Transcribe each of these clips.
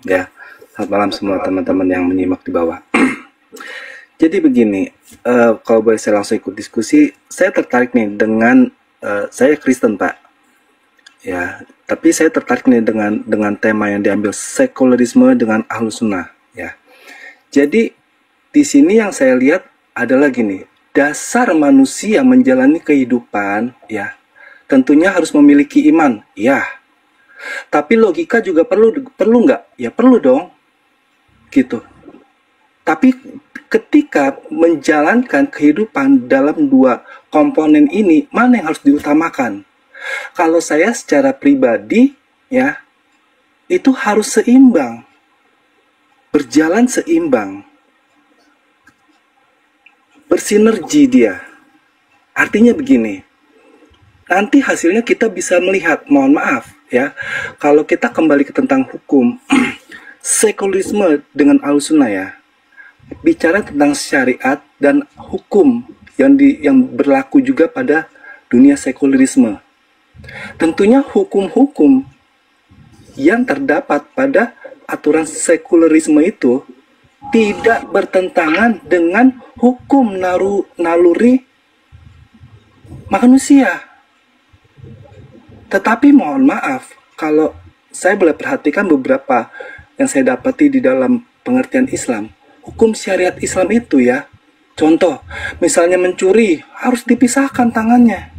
Ya, selamat malam semua teman-teman yang menyimak di bawah. Jadi begini, kalau boleh saya langsung ikut diskusi, saya tertarik nih dengan saya Kristen Pak, ya. Tapi saya tertarik nih dengan tema yang diambil sekularisme dengan ahlus sunnah, ya. Jadi di sini yang saya lihat adalah gini, dasar manusia menjalani kehidupan, ya, tentunya harus memiliki iman, ya. Tapi logika juga perlu nggak? Ya perlu dong, gitu. Tapi ketika menjalankan kehidupan dalam dua komponen ini, mana yang harus diutamakan? Kalau saya secara pribadi, ya, itu harus seimbang, berjalan seimbang, bersinergi dia. Artinya begini, nanti hasilnya kita bisa melihat, mohon maaf, ya, kalau kita kembali ke tentang hukum, sekularisme dengan al-sunnah, ya, bicara tentang syariat dan hukum yang berlaku juga pada dunia sekularisme. Tentunya hukum-hukum yang terdapat pada aturan sekularisme itu tidak bertentangan dengan hukum naluri manusia. Tetapi mohon maaf, kalau saya boleh perhatikan beberapa yang saya dapati di dalam pengertian Islam, hukum syariat Islam itu, ya, contoh, misalnya mencuri, harus dipisahkan tangannya.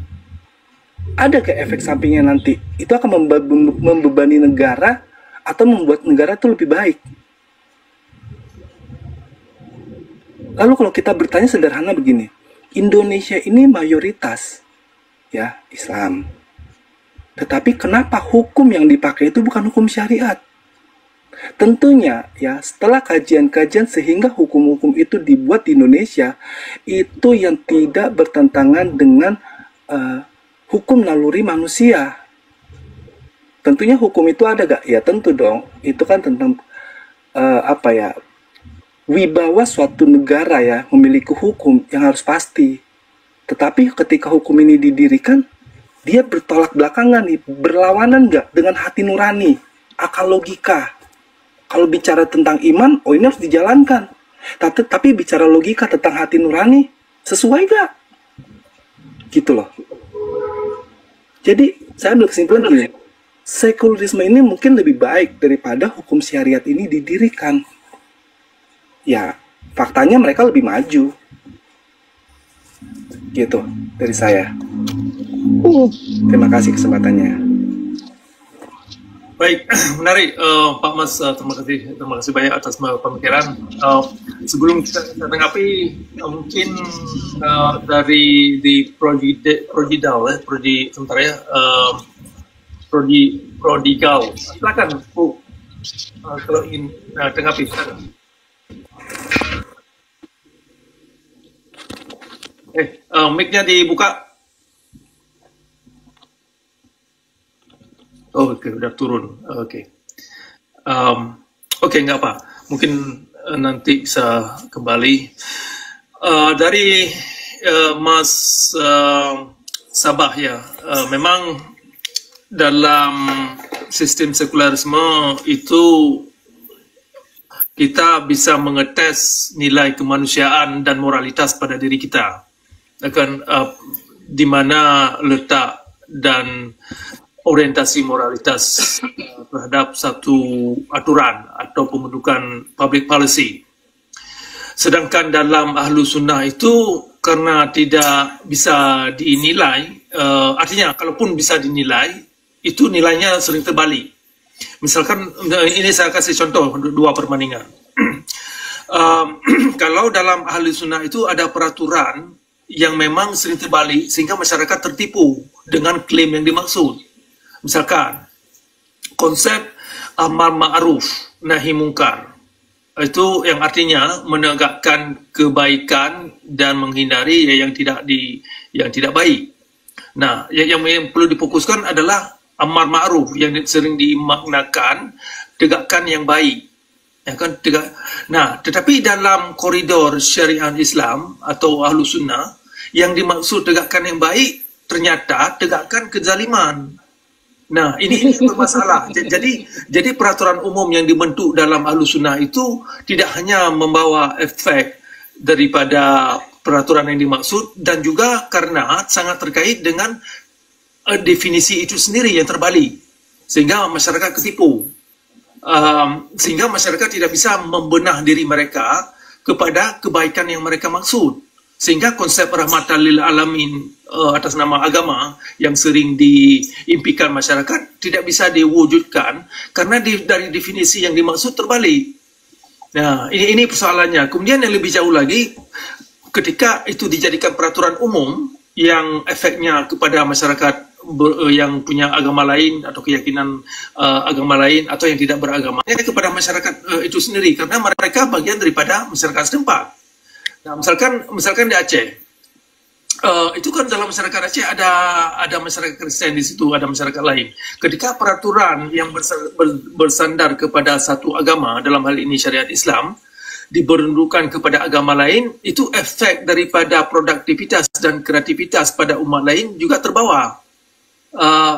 Ada ke efek sampingnya nanti? Itu akan membebani negara atau membuat negara itu lebih baik. Lalu kalau kita bertanya sederhana begini, Indonesia ini mayoritas, ya, Islam. Tetapi kenapa hukum yang dipakai itu bukan hukum syariat? Tentunya, ya, setelah kajian-kajian sehingga hukum-hukum itu dibuat di Indonesia, itu yang tidak bertentangan dengan hukum naluri manusia. Tentunya hukum itu ada gak? Ya tentu dong. Itu kan tentang wibawa suatu negara, ya, memiliki hukum yang harus pasti. Tetapi ketika hukum ini didirikan, dia bertolak belakangan nih, berlawanan nggak dengan hati nurani, akal logika. Kalau bicara tentang iman, oh ini harus dijalankan. Tapi bicara logika tentang hati nurani, sesuai nggak? Gitu loh. Jadi saya ambil kesimpulan gini, sekularisme ini mungkin lebih baik daripada hukum syariat ini didirikan. Ya, faktanya mereka lebih maju. Gitu dari saya. Terima kasih kesempatannya. Baik, menarik Pak Mas, terima kasih banyak atas pemikiran. Sebelum kita tanggapi, mungkin dari di Prodigal, silakan Bu, kalau ingin tanggapi. Mic-nya dibuka. Oh, oke, udah turun. Oke. Oke, nggak apa. Mungkin nanti bisa kembali. Dari Mas Sabah, ya. Memang dalam sistem sekularisme itu kita bisa mengetes nilai kemanusiaan dan moralitas pada diri kita. Akan di mana letak dan orientasi moralitas terhadap satu aturan atau pembentukan public policy. Sedangkan dalam ahlu sunnah itu karena tidak bisa dinilai, artinya kalaupun bisa dinilai, itu nilainya sering terbalik. Misalkan, ini saya kasih contoh dua perbandingan. Kalau dalam ahlu sunnah itu ada peraturan yang memang sering terbalik sehingga masyarakat tertipu dengan klaim yang dimaksud. Misalkan konsep amar ma'ruf nahi mungkar, itu yang artinya menegakkan kebaikan dan menghindari yang tidak baik. Nah, yang perlu difokuskan adalah amar ma'ruf yang sering dimaknakan tegakkan yang baik. Ya kan, nah, tetapi dalam koridor syariat Islam atau ahlu sunnah, yang dimaksud tegakkan yang baik ternyata tegakkan kezaliman. Nah, ini bermasalah. Jadi peraturan umum yang dibentuk dalam Ahlus Sunnah itu tidak hanya membawa efek daripada peraturan yang dimaksud, dan juga karena sangat terkait dengan definisi itu sendiri yang terbalik, sehingga masyarakat ketipu. Sehingga masyarakat tidak bisa membenah diri mereka kepada kebaikan yang mereka maksud, sehingga konsep rahmatan lil alamin atas nama agama yang sering diimpikan masyarakat tidak bisa diwujudkan karena dari definisi yang dimaksud terbalik. Nah, ini persoalannya. Kemudian yang lebih jauh lagi, ketika itu dijadikan peraturan umum yang efeknya kepada masyarakat yang punya agama lain atau keyakinan agama lain atau yang tidak beragama, kepada masyarakat itu sendiri, karena mereka bagian daripada masyarakat setempat. Nah, misalkan di Aceh, itu kan dalam masyarakat Aceh ada masyarakat Kristen di situ, ada masyarakat lain. Ketika peraturan yang bersandar kepada satu agama, dalam hal ini syariat Islam, diberundukan kepada agama lain, itu efek daripada produktivitas dan kreativitas pada umat lain juga terbawa.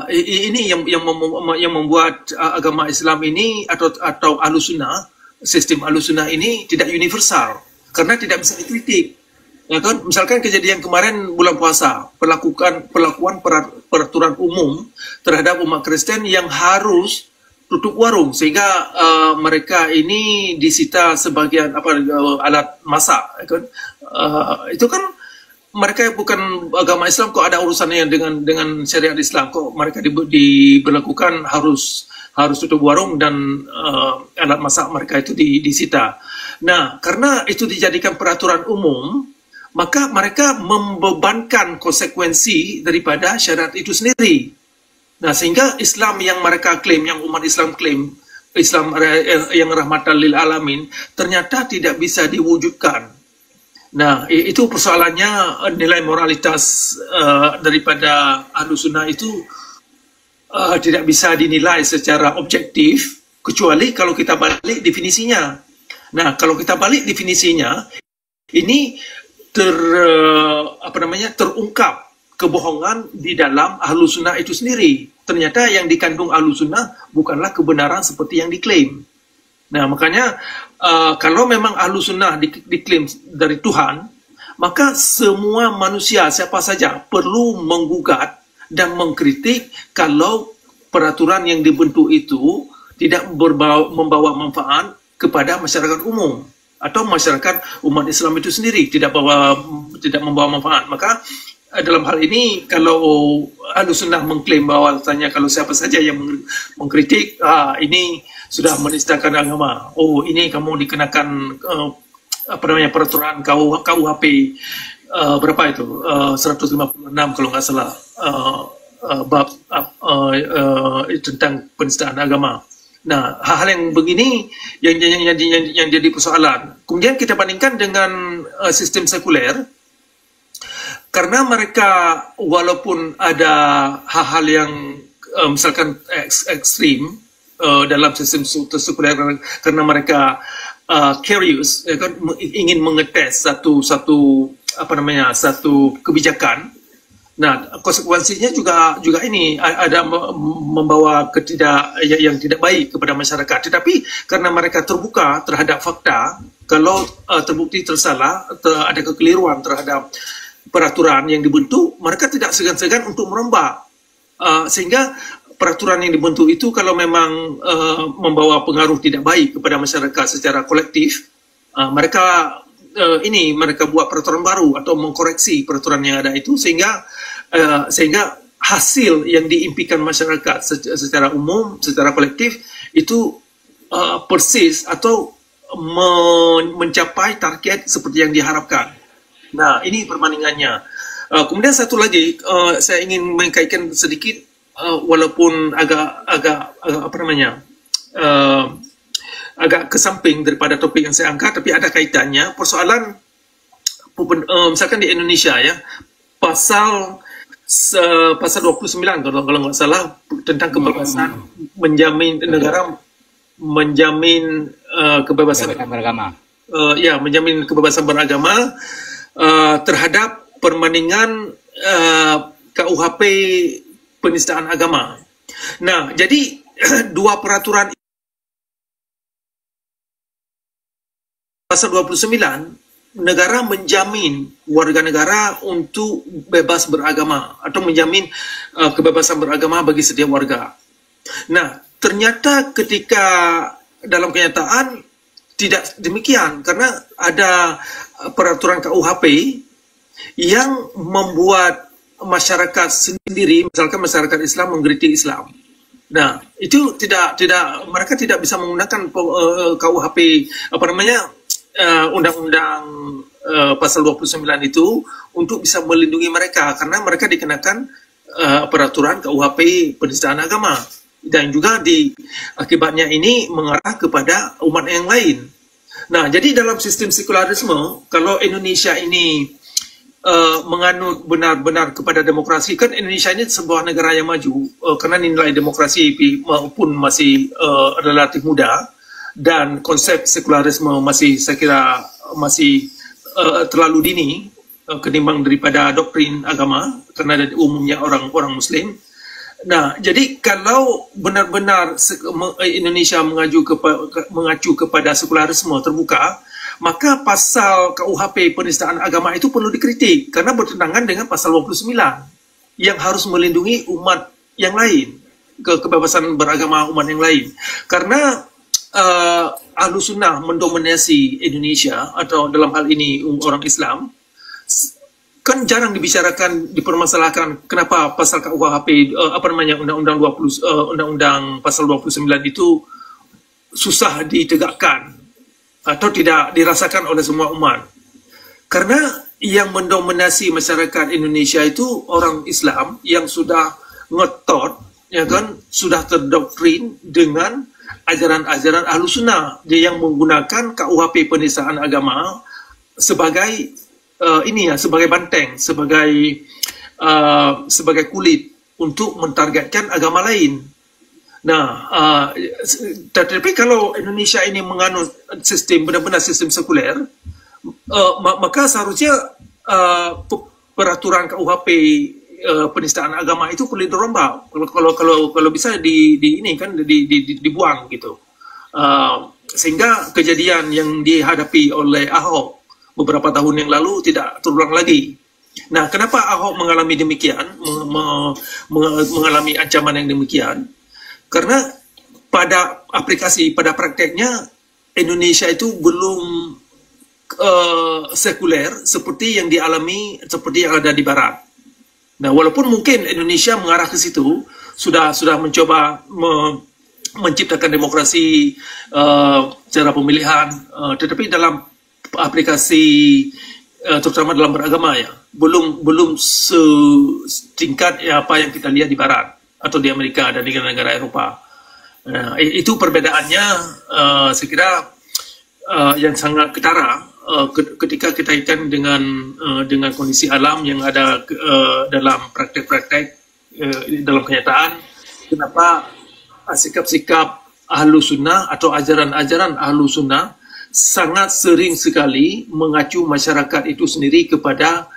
Ini yang membuat agama Islam ini atau Ahlus Sunnah, sistem Ahlus Sunnah ini tidak universal karena tidak bisa dikritik. Ya kan? Misalkan kejadian kemarin bulan puasa, perlakuan peraturan umum terhadap umat Kristen yang harus tutup warung, sehingga mereka ini disita sebagian alat masak, ya kan? Itu kan mereka bukan agama Islam, kok ada urusannya dengan syariat Islam, kok mereka diberlakukan harus tutup warung dan alat masak mereka itu disita. Nah, karena itu dijadikan peraturan umum, maka mereka membebankan konsekuensi daripada syariat itu sendiri. Nah, sehingga Islam yang mereka klaim, yang umat Islam klaim, Islam yang rahmatan lil alamin, ternyata tidak bisa diwujudkan. Nah, itu persoalannya. Nilai moralitas daripada Ahlus Sunnah itu tidak bisa dinilai secara objektif, kecuali kalau kita balik definisinya. Nah, kalau kita balik definisinya, ini terungkap kebohongan di dalam Ahlus Sunnah itu sendiri. Ternyata yang dikandung Ahlus Sunnah bukanlah kebenaran seperti yang diklaim. Nah, makanya kalau memang Ahlus Sunnah diklaim dari Tuhan, maka semua manusia, siapa saja, perlu menggugat dan mengkritik kalau peraturan yang dibentuk itu tidak membawa manfaat kepada masyarakat umum atau masyarakat umat Islam itu sendiri, tidak membawa manfaat. Maka dalam hal ini, kalau Ahlus Sunnah mengklaim bahwasanya kalau siapa saja yang mengkritik, ini sudah menistakan agama. Oh, ini kamu dikenakan peraturan KUHP berapa itu? 156 kalau nggak salah, bab tentang penistaan agama. Nah, hal-hal yang begini yang jadi persoalan. Kemudian kita bandingkan dengan sistem sekuler. Karena mereka walaupun ada hal-hal yang misalkan ekstrim dalam sistem sekuler, karena mereka curious, ya kan, ingin mengetes satu kebijakan. Nah, konsekuensinya juga ini ada membawa yang tidak baik kepada masyarakat. Tetapi karena mereka terbuka terhadap fakta, kalau terbukti ada kekeliruan terhadap peraturan yang dibentuk, mereka tidak segan-segan untuk merombak. Sehingga peraturan yang dibentuk itu kalau memang membawa pengaruh tidak baik kepada masyarakat secara kolektif, mereka buat peraturan baru atau mengkoreksi peraturan yang ada itu, sehingga hasil yang diimpikan masyarakat secara umum, secara kolektif itu persis atau mencapai target seperti yang diharapkan. Nah, ini perbandingannya. Kemudian satu lagi, saya ingin mengkaitkan sedikit, walaupun agak agak kesamping daripada topik yang saya angkat, tapi ada kaitannya. Persoalan, misalkan di Indonesia ya, pasal 29 kalau nggak salah, tentang kebebasan menjamin negara menjamin kebebasan beragama. Menjamin kebebasan beragama terhadap perbandingan KUHP penistaan agama. Nah, jadi dua peraturan pasal 29, negara menjamin warga negara untuk bebas beragama atau menjamin kebebasan beragama bagi setiap warga. Nah, ternyata ketika dalam kenyataan tidak demikian, karena ada peraturan KUHP yang membuat masyarakat sendiri, misalkan masyarakat Islam mengkritik Islam. Nah, itu mereka tidak bisa menggunakan KUHP undang-undang pasal 29 itu untuk bisa melindungi mereka, karena mereka dikenakan peraturan KUHP penistaan agama, dan juga akibatnya ini mengarah kepada umat yang lain. Nah, jadi dalam sistem sekularisme, kalau Indonesia ini menganut benar-benar kepada demokrasi, kan Indonesia ini sebuah negara yang maju, karena nilai demokrasi pun masih relatif muda, dan konsep sekularisme masih, saya kira masih terlalu dini ketimbang daripada doktrin agama, karena umumnya orang-orang Muslim. Nah, jadi kalau benar-benar Indonesia mengacu kepada sekularisme terbuka, maka pasal KUHP penistaan agama itu perlu dikritik, karena bertentangan dengan pasal 29 yang harus melindungi umat yang lain, kebebasan beragama umat yang lain. Karena Ahlus Sunnah mendominasi Indonesia, atau dalam hal ini orang Islam, kan jarang dibicarakan, dipermasalahkan kenapa pasal KUHP undang-undang pasal 29 itu susah ditegakkan atau tidak dirasakan oleh semua umat. Karena yang mendominasi masyarakat Indonesia itu orang Islam yang sudah ngetot, ya kan, sudah terdoktrin dengan ajaran-ajaran Ahlus Sunnah, dia yang menggunakan KUHP penistaan agama sebagai sebagai banteng, sebagai kulit untuk mentargetkan agama lain. Nah, tetapi kalau Indonesia ini menganut sistem benar-benar sistem sekuler, maka seharusnya peraturan KUHP penistaan agama itu perlu dirombak. Kalau bisa dibuang gitu. Sehingga kejadian yang dihadapi oleh Ahok beberapa tahun yang lalu tidak terulang lagi. Nah, kenapa Ahok mengalami demikian, mengalami ancaman yang demikian? Karena pada prakteknya Indonesia itu belum sekuler seperti yang ada di Barat. Nah, walaupun mungkin Indonesia mengarah ke situ, sudah mencoba menciptakan demokrasi secara pemilihan, tetapi dalam aplikasi terutama dalam beragama ya, belum setingkat apa yang kita lihat di Barat atau di Amerika dan di negara-negara Eropa. Nah, itu perbedaannya, saya kira yang sangat ketara ketika kita kaitkan dengan kondisi alam yang ada dalam praktek-praktek dalam kenyataan. Kenapa sikap-sikap Ahlus Sunnah atau ajaran-ajaran Ahlus Sunnah sangat sering sekali mengacu masyarakat itu sendiri kepada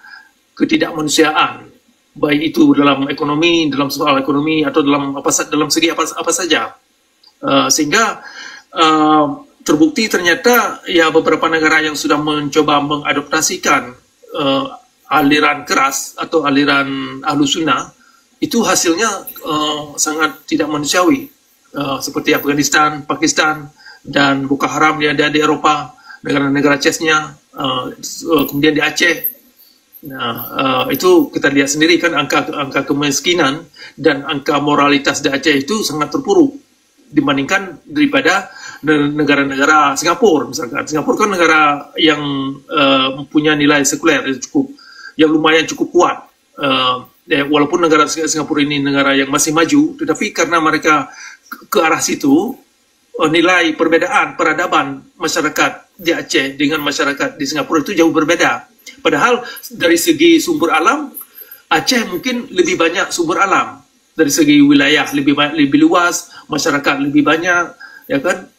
ketidakmanusiaan, baik itu dalam ekonomi, dalam soal ekonomi, atau dalam segi apa saja, sehingga terbukti ternyata ya beberapa negara yang sudah mencoba mengadaptasikan aliran keras atau aliran Ahlus Sunnah itu hasilnya sangat tidak manusiawi, seperti Afghanistan, Pakistan, dan Boko Haram di Eropa, negara-negara Chechnya, kemudian di Aceh. Nah, itu kita lihat sendiri kan angka kemiskinan dan angka moralitas di Aceh itu sangat terpuruk dibandingkan daripada negara-negara Singapura misalkan. Singapura kan negara yang mempunyai nilai sekuler yang lumayan cukup kuat. Walaupun negara Singapura ini negara yang masih maju, tetapi karena mereka ke arah situ, nilai perbedaan peradaban masyarakat di Aceh dengan masyarakat di Singapura itu jauh berbeda. Padahal dari segi sumber alam, Aceh mungkin lebih banyak sumber alam. Dari segi wilayah lebih luas, masyarakat lebih banyak, ya kan,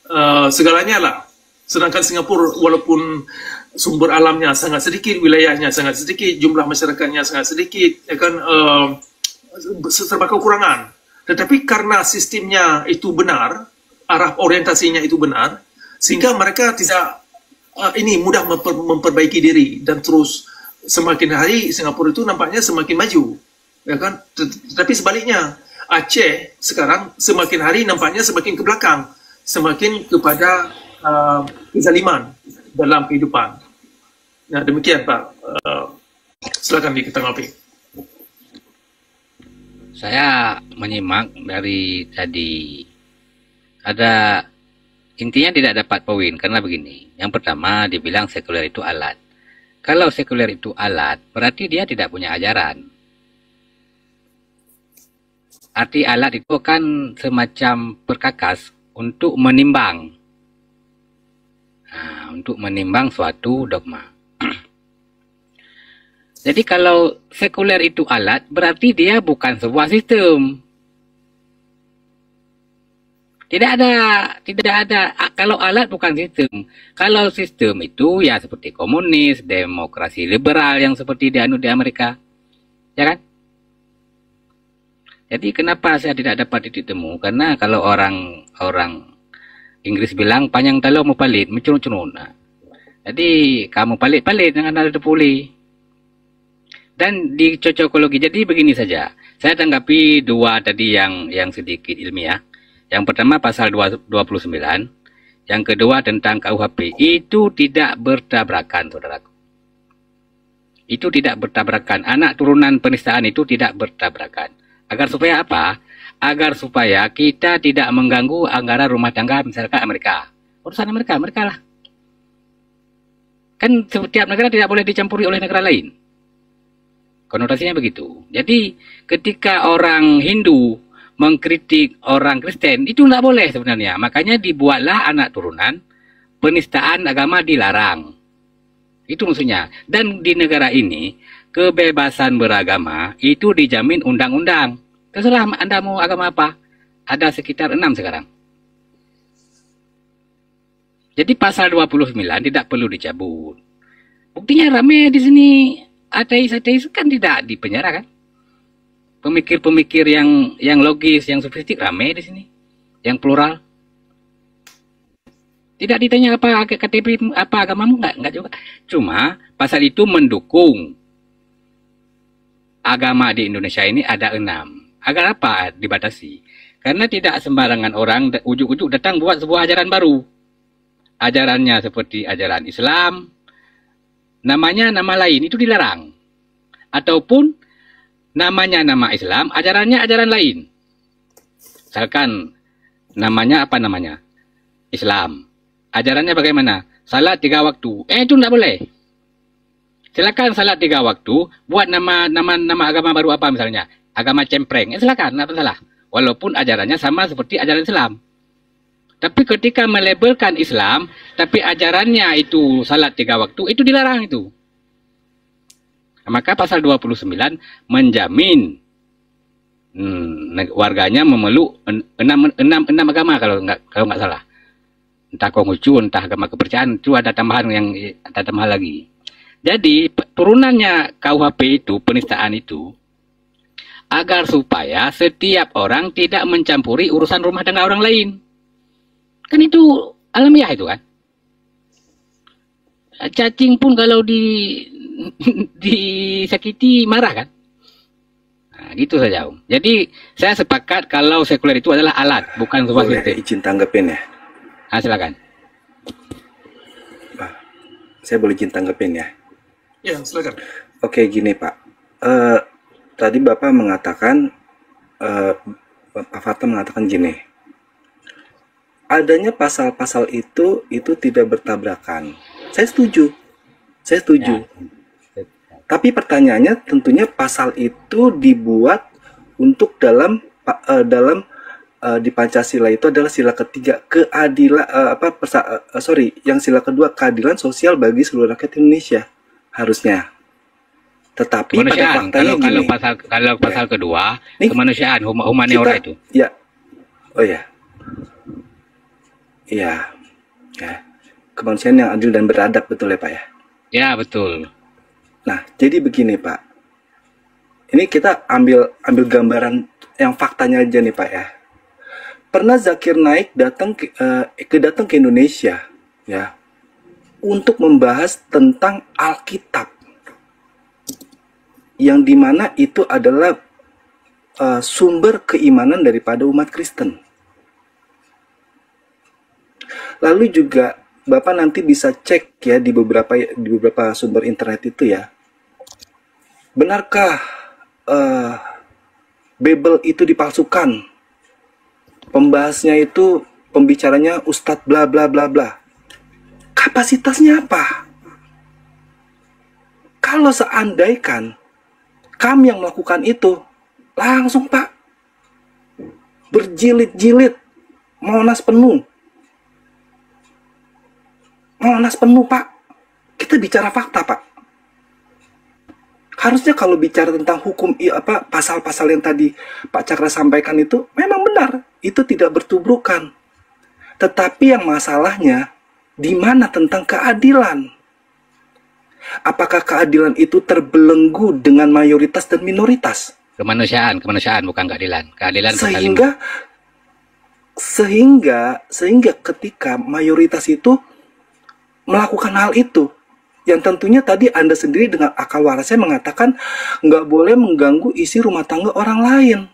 segalanya lah. Sedangkan Singapura walaupun sumber alamnya sangat sedikit, wilayahnya sangat sedikit, jumlah masyarakatnya sangat sedikit, ya kan, serba kekurangan. Tetapi karena sistemnya itu benar, arah orientasinya itu benar, sehingga mereka tidak ini mudah memperbaiki diri, dan terus semakin hari Singapura itu nampaknya semakin maju, ya kan? Tetapi sebaliknya, Aceh sekarang semakin hari nampaknya semakin ke belakang, semakin kepada kezaliman dalam kehidupan. Nah, demikian Pak. Silakan ditanggapi. Saya menyimak dari tadi, ada intinya tidak dapat poin karena begini. Yang pertama dibilang sekuler itu alat. Kalau sekuler itu alat, berarti dia tidak punya ajaran. Arti alat itu kan semacam perkakas untuk menimbang. Nah, untuk menimbang suatu dogma. Jadi kalau sekuler itu alat, berarti dia bukan sebuah sistem. Tidak ada. Kalau alat bukan sistem. Kalau sistem itu ya seperti komunis, demokrasi liberal yang seperti dianut di Amerika, ya kan? Jadi kenapa saya tidak dapat titik temu? Karena kalau orang Inggris bilang panjang talo mau palit, mencurun-curun. Nah, jadi kamu palit-palit dengan ada pulih. Dan di cocokologi, jadi begini saja. Saya tanggapi dua tadi yang sedikit ilmiah. Yang pertama pasal 29, yang kedua tentang KUHP. Itu tidak bertabrakan, saudaraku. Itu tidak bertabrakan. Anak turunan penistaan itu tidak bertabrakan. Agar supaya apa? Agar supaya kita tidak mengganggu anggaran rumah tangga misalkan Amerika. Urusan Amerika lah. Kan setiap negara tidak boleh dicampuri oleh negara lain. Konotasinya begitu. Jadi ketika orang Hindu mengkritik orang Kristen, itu tidak boleh sebenarnya. Makanya dibuatlah anak turunan, penistaan agama dilarang. Itu maksudnya. Dan di negara ini, kebebasan beragama itu dijamin undang-undang. Terserah Anda mau agama apa. Ada sekitar 6 sekarang. Jadi pasal 29 tidak perlu dicabut. Buktinya rame di sini. Ateis kan tidak dipenjara kan? Pemikir-pemikir yang logis, yang sofistik rame di sini, yang plural. Tidak ditanya apa KTP, apa agamamu, enggak juga. Cuma pasal itu mendukung agama di Indonesia ini ada 6. Agar apa dibatasi? Karena tidak sembarangan orang ujuk-ujuk datang buat sebuah ajaran baru. Ajarannya seperti ajaran Islam, namanya nama lain, itu dilarang. Ataupun namanya nama Islam, ajarannya ajaran lain. Misalkan namanya apa namanya? Islam. Ajarannya bagaimana? Salat 3 waktu. Itu tidak boleh. Silakan salat 3 waktu, buat nama agama baru apa misalnya? Agama cempreng. Silakan, tidak masalah. Walaupun ajarannya sama seperti ajaran Islam. Tapi ketika melabelkan Islam, tapi ajarannya itu salat 3 waktu, itu dilarang itu. Maka pasal 29 menjamin warganya memeluk 6 agama kalau nggak salah. Entah Konghucu, entah agama kepercayaan, itu ada tambahan lagi. Jadi turunannya KUHP itu, penistaan itu, agar supaya setiap orang tidak mencampuri urusan rumah tangga orang lain. Kan itu alamiah itu kan. Cacing pun kalau disakiti marah kan. Nah, gitu saja Om. Jadi saya sepakat kalau sekuler itu adalah alat, bukan sebuah sistem. Boleh izin tanggepin ya? Silakan. Saya boleh izin tanggepin ya? Ya, silakan. Oke, gini Pak. Tadi Bapak mengatakan, Pak Fatah mengatakan gini. Adanya pasal-pasal itu tidak bertabrakan. Saya setuju. Ya. Tapi pertanyaannya tentunya pasal itu dibuat untuk di Pancasila itu adalah sila ketiga keadilan yang sila kedua keadilan sosial bagi seluruh rakyat Indonesia harusnya. Tetapi pada faktanya kalau pasal kedua nih, kemanusiaan humaniora itu. Ya. Oh ya. Iya. Ya. Kemanusiaan yang adil dan beradab, betul ya Pak ya? Ya, betul. Nah, jadi begini Pak. Ini kita ambil gambaran yang faktanya aja nih Pak ya. Pernah Zakir Naik datang ke Indonesia ya untuk membahas tentang Alkitab, yang dimana itu adalah sumber keimanan daripada umat Kristen. Lalu juga Bapak nanti bisa cek ya di beberapa sumber internet itu ya. Benarkah Bible itu dipalsukan? Pembahasnya itu pembicaranya Ustadz bla bla bla bla. Kapasitasnya apa? Kalau seandainya kami yang melakukan itu, langsung Pak, berjilid-jilid, Monas penuh Pak. Kita bicara fakta Pak. Harusnya kalau bicara tentang hukum pasal-pasal yang tadi Pak Cakra sampaikan itu memang benar, itu tidak bertubrukan. Tetapi yang masalahnya di mana tentang keadilan? Apakah keadilan itu terbelenggu dengan mayoritas dan minoritas? Kemanusiaan bukan keadilan. Keadilan sehingga ketika mayoritas itu melakukan hal itu, yang tentunya tadi Anda sendiri dengan akal warasnya mengatakan nggak boleh mengganggu isi rumah tangga orang lain.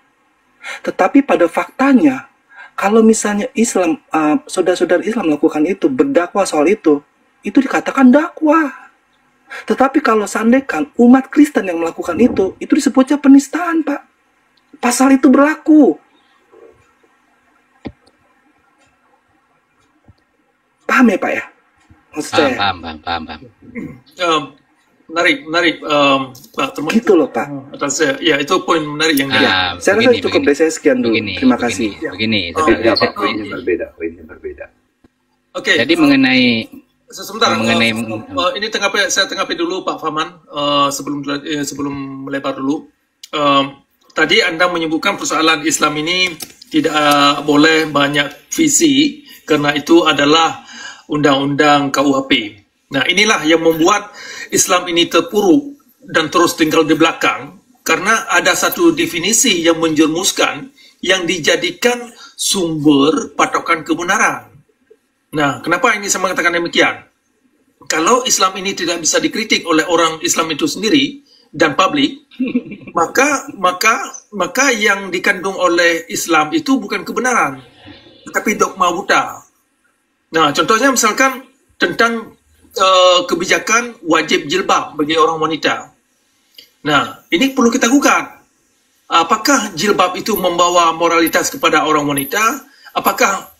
Tetapi pada faktanya, kalau misalnya Islam, saudara-saudara Islam melakukan itu, berdakwah soal itu dikatakan dakwah. Tetapi kalau seandainya umat Kristen yang melakukan itu disebutnya penistaan Pak. Pasal itu berlaku. Paham ya Pak ya? Maksud saya. Paham. Menarik, Pak. Gitu loh Pak. Atas ya itu poin menarik yang saya rasa cukup dari saya sekian dulu. Terima kasih. Begini. Poinnya berbeda. Oke. Jadi mengenai sebentar, ini saya tanggapi dulu Pak Faman sebelum melebar dulu. Tadi Anda menyebutkan persoalan Islam ini tidak boleh banyak visi karena itu adalah undang-undang KUHP. Nah, inilah yang membuat Islam ini terpuruk dan terus tinggal di belakang karena ada satu definisi yang menjerumuskan yang dijadikan sumber patokan kebenaran. Nah, kenapa ini saya mengatakan demikian? Kalau Islam ini tidak bisa dikritik oleh orang Islam itu sendiri dan publik, maka yang dikandung oleh Islam itu bukan kebenaran, tetapi dogma buta. Nah, contohnya misalkan tentang kebijakan wajib jilbab bagi orang wanita. Nah, ini perlu kita gugat. Apakah jilbab itu membawa moralitas kepada orang wanita? Apakah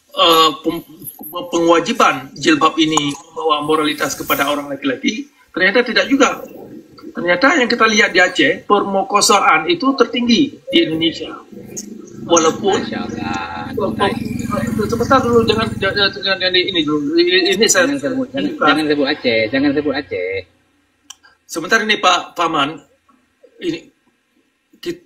pengewajiban jilbab ini membawa moralitas kepada orang laki-laki? Ternyata tidak juga. Ternyata yang kita lihat di Aceh, permokosaan itu tertinggi di Indonesia. Walaupun sebentar dulu, jangan ini dulu. Ini saya jangan sebut Aceh. Sebentar ini Pak Faman, ini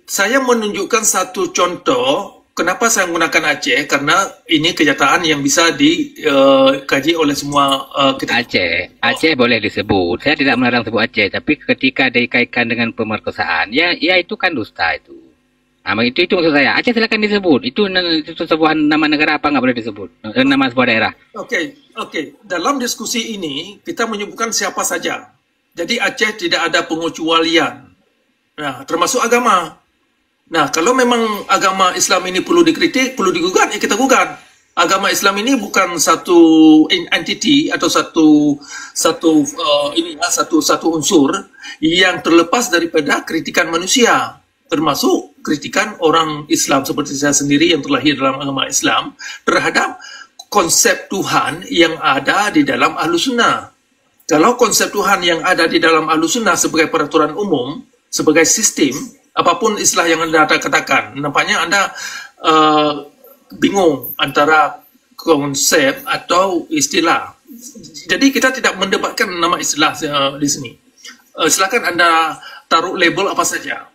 saya menunjukkan satu contoh. Kenapa saya menggunakan Aceh? Karena ini kenyataan yang bisa dikaji oleh semua kita. Aceh boleh disebut. Saya tidak melarang sebut Aceh, tapi ketika dikaitkan dengan pemerkosaan, ya itu kan dusta itu. Itu maksud saya. Aceh silakan disebut. Itu sebuah nama negara apa nggak boleh disebut? Nama sebuah daerah. Oke. Dalam diskusi ini kita menyebutkan siapa saja. Jadi Aceh tidak ada pengecualian. Nah, termasuk agama. Nah, kalau memang agama Islam ini perlu dikritik, perlu digugat, ya kita gugat. Agama Islam ini bukan satu entity atau satu unsur yang terlepas daripada kritikan manusia, termasuk kritikan orang Islam seperti saya sendiri yang terlahir dalam agama Islam terhadap konsep Tuhan yang ada di dalam Ahlus Sunnah. Kalau konsep Tuhan yang ada di dalam Ahlus Sunnah sebagai peraturan umum, sebagai sistem, apapun istilah yang Anda katakan, nampaknya Anda bingung antara konsep atau istilah. Jadi kita tidak mendebatkan nama istilah di sini. Silakan Anda taruh label apa saja.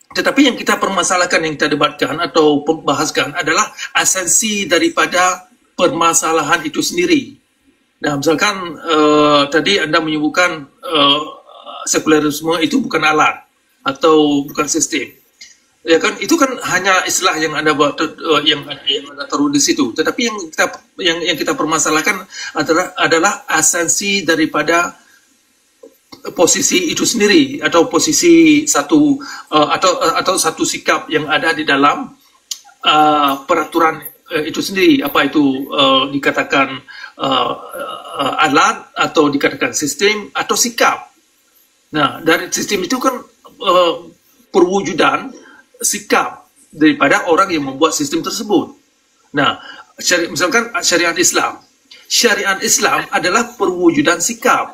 Tetapi yang kita permasalahkan, yang kita debatkan atau bahaskan adalah esensi daripada permasalahan itu sendiri. Nah, misalkan tadi Anda menyebutkan sekularisme itu bukan alat. atau bukan sistem. Ya kan, itu kan hanya istilah yang Anda buat, yang Anda taruh di situ. Tetapi yang kita permasalahkan adalah esensi daripada posisi itu sendiri, atau posisi satu atau satu sikap yang ada di dalam peraturan itu sendiri. Apa itu dikatakan alat, atau dikatakan sistem, atau sikap. Nah, dari sistem itu kan perwujudan sikap daripada orang yang membuat sistem tersebut. Nah, misalkan syariat Islam adalah perwujudan sikap.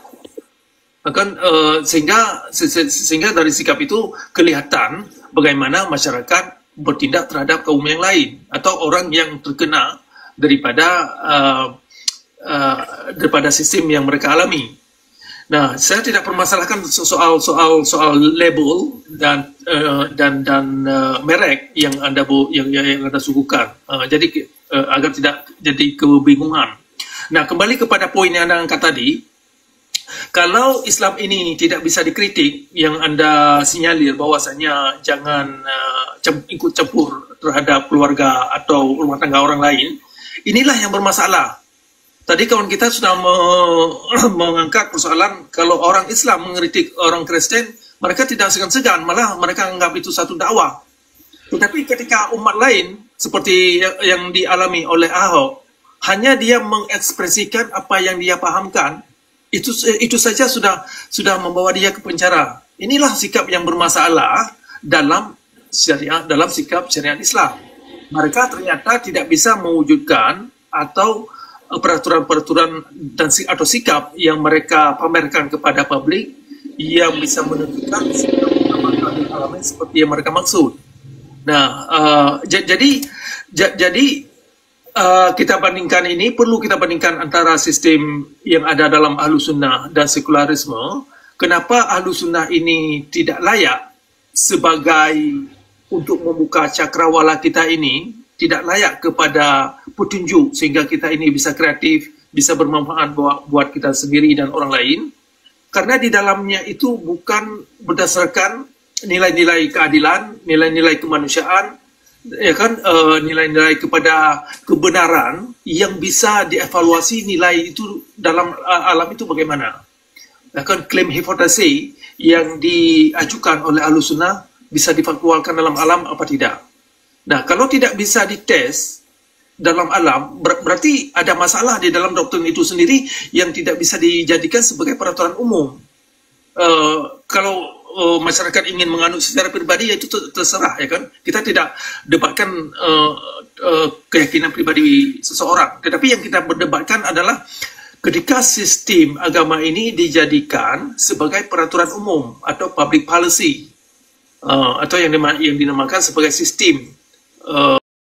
Akan sehingga dari sikap itu kelihatan bagaimana masyarakat bertindak terhadap kaum yang lain atau orang yang terkena daripada sistem yang mereka alami. Nah, saya tidak permasalahkan soal label dan merek yang Anda suguhkan. Jadi agar tidak jadi kebingungan. Nah, kembali kepada poin yang Anda angkat tadi. Kalau Islam ini tidak bisa dikritik, yang Anda sinyalir bahwasanya jangan ikut campur terhadap keluarga atau rumah tangga orang lain, inilah yang bermasalah. Tadi kawan kita sudah mengangkat persoalan kalau orang Islam mengkritik orang Kristen, mereka tidak segan-segan, malah mereka anggap itu satu dakwah. Tetapi ketika umat lain, seperti yang dialami oleh Ahok, hanya dia mengekspresikan apa yang dia pahamkan, itu saja sudah membawa dia ke penjara. Inilah sikap yang bermasalah dalam sikap syariat Islam. Mereka ternyata tidak bisa mewujudkan atau peraturan-peraturan atau sikap yang mereka pamerkan kepada publik yang bisa menentukan sikap alami seperti yang mereka maksud. Nah, jadi kita bandingkan ini, perlu kita bandingkan antara sistem yang ada dalam Ahlus Sunnah dan sekularisme. Kenapa Ahlus Sunnah ini tidak layak sebagai untuk membuka cakrawala kita ini, tidak layak kepada petunjuk sehingga kita ini bisa kreatif, bisa bermanfaat buat kita sendiri dan orang lain. Karena di dalamnya itu bukan berdasarkan nilai-nilai keadilan, nilai-nilai kemanusiaan, ya kan, nilai-nilai kepada kebenaran yang bisa dievaluasi nilai itu dalam alam itu bagaimana. Ya kan, klaim hipotesi yang diajukan oleh Ahlus Sunnah bisa difaktualkan dalam alam apa tidak. Nah, kalau tidak bisa dites dalam alam, berarti ada masalah di dalam doktrin itu sendiri yang tidak bisa dijadikan sebagai peraturan umum. Kalau masyarakat ingin menganut secara pribadi, ya itu terserah, ya kan. Kita tidak debatkan keyakinan pribadi seseorang. Tetapi yang kita berdebatkan adalah ketika sistem agama ini dijadikan sebagai peraturan umum atau public policy, atau yang dinamakan sebagai sistem